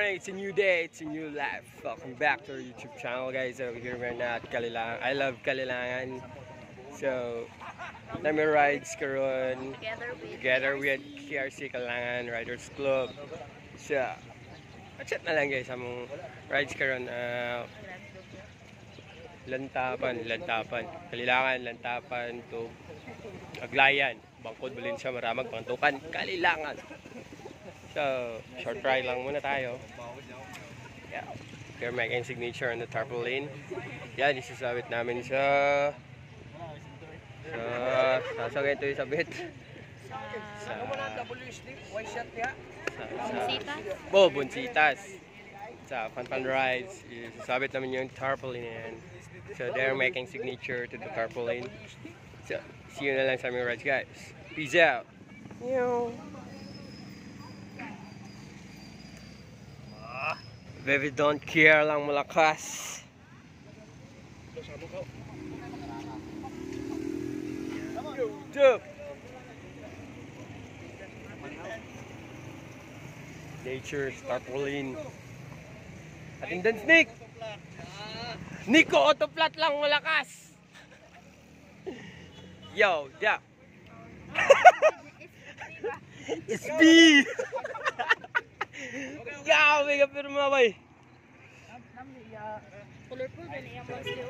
morning, it's a new day, it's a new life. Welcome back to our YouTube channel, guys. So here we're at Kalilangan. I love Kalilangan. So, nami rides karon together with KRC Kalilangan Riders Club. So, chat na lang guys among rides karon. Lantapan, Kalilangan, Lantapan to Aglayan, Bangkod, Valencia, Maramag, Pantukan, Kalilangan. So, short ride lang muna tayo. Yeah. We're making signature on the tarpaulin. Yan, isasabit namin sa sasagay ito yung sabit. Bunsitas. Sa Fun Rides, isasabit namin yung tarpaulin yan. So, they're making signature to the tarpaulin. So, see you na lang sa aming rides, guys. Peace out! Baby, don't care lang malakas. Nature, tarpaulin. Attendance, Nick! Nico, autoplat lang malakas. Yo, yeah. It's B! Yaw, may kapirma ba eh? Colorful ba niya mo siya?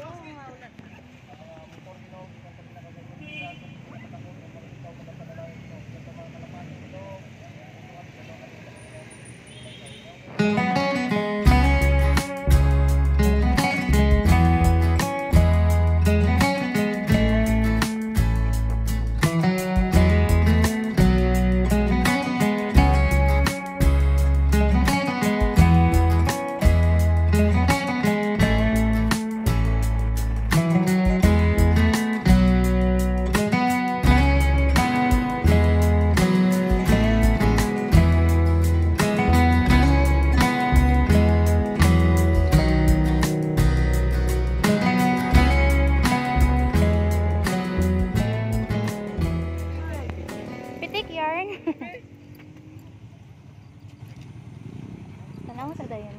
Tanaw sa dayon.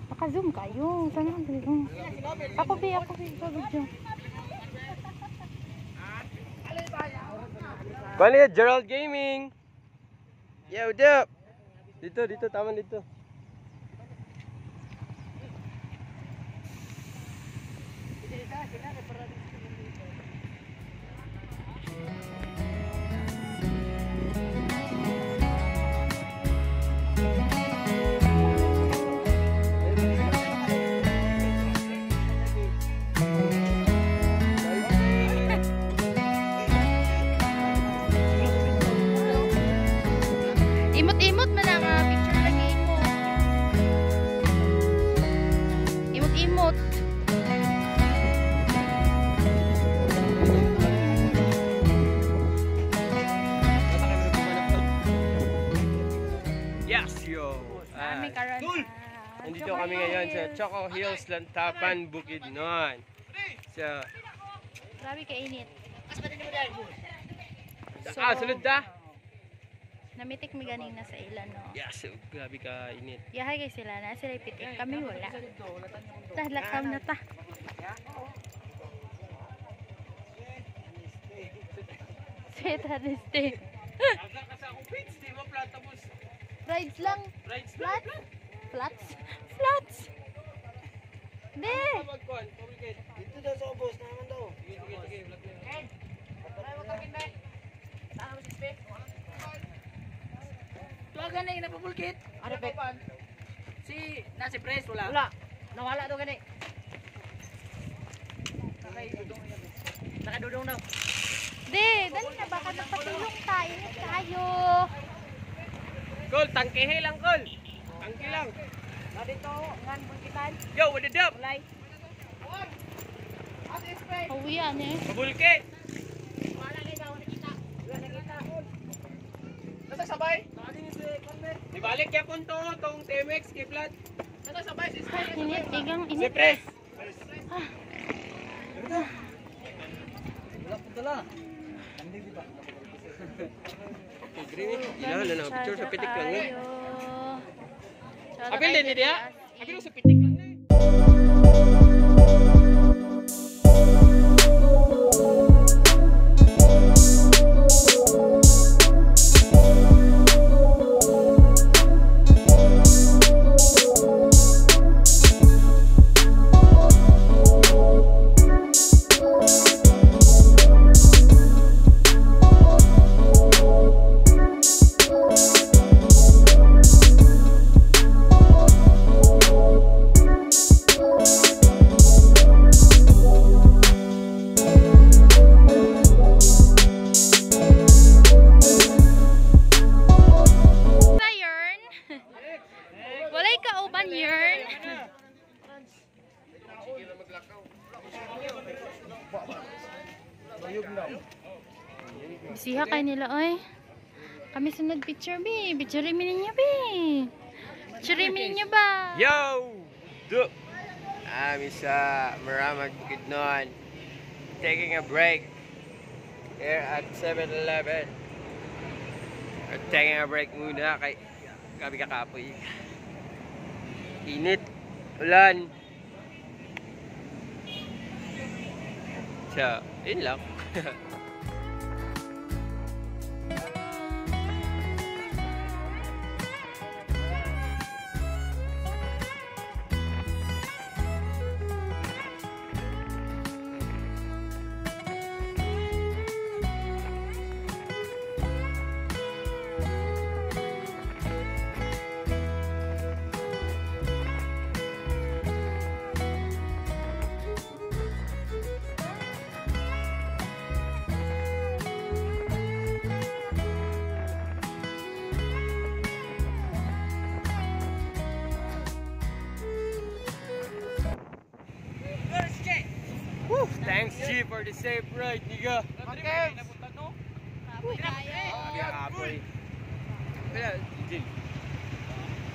Naka-zoom kayo. Sana ang zoom. Ako ba sa video. Bali, Gerald Gaming. Yo, up. Dito, taman dito. Imot-imot man ang picture lagi mo. Imot-imot. Yes, yo. Nandito kami ngayon sa Choco Hills, Lantapan, Bukidnon. So, grabe kainit. Sunod da. Namitik mi ganing na sa ilan, no? Yes, grabe ka init. Yahay kay sila na, sila ipitik. Kami wala. Tahlakam na ta. Sweet honesty. Rides lang. Flats? Flats? Hindi. Dito daw sa boss naman daw. Tuwagan na yung napapulkit. Ano pa? Si Pres, wala. Wala. Nawala daw gani. Nakadudong daw. Hindi. Dali na baka napatulong tayo. Init tayo. Col, tangkehe lang, Col. Tangke lang. Dito, ngan bulkitan. Yo, what up? Ulay. Hawiyan eh. Mabulke. Wala na ikaw, nakita. Wala nakita. Nasa sabay? Ibalik ya punto tong TMX Kiplat. Nasa sabay si Spy. Init. Igang Si init. Pres. Wala po dala. Ilaw na picture sa pitik lang eh. Tayo. Apil din dia. As Apil in. sa pitik lang eh. Sa yarn. Walay kauban yarn. Siha kay nila oy. Kami sunod picture bi. Picture mi ninyo bi. Picture mi ninyo ba? Yo! Do! Ami sa Maramag Bukidnon. Taking a break here at 7-Eleven. Taking a break muna kay kami kakapoy. Init. Ulan. So, yun lang. Woo! Thanks G for the safe ride, nigga. Okay. Kami kakapoy. Kaya, Jin.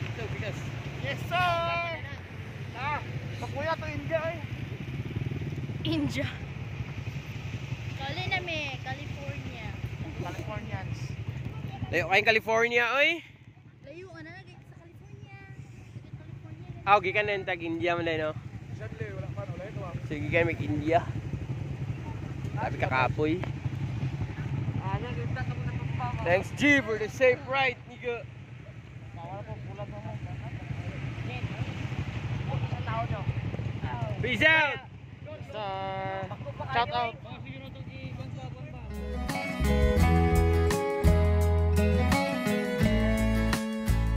Ito, bigas. Yes, sir! Pakuya to India eh. India. Kali na me, California. Californians. Layo kayong California, oy. Layo na lagi sa California. California. Ah, gikan na yung tag-India mo no? Sadly, wala pa no. Lahat wa. Sige kayo mag-India. Sabi kakapoy. Ano, kita ka muna pa. Thanks G for the safe ride, nigga. Wala po pula mo. Sa tao nyo. Peace out! Shout out.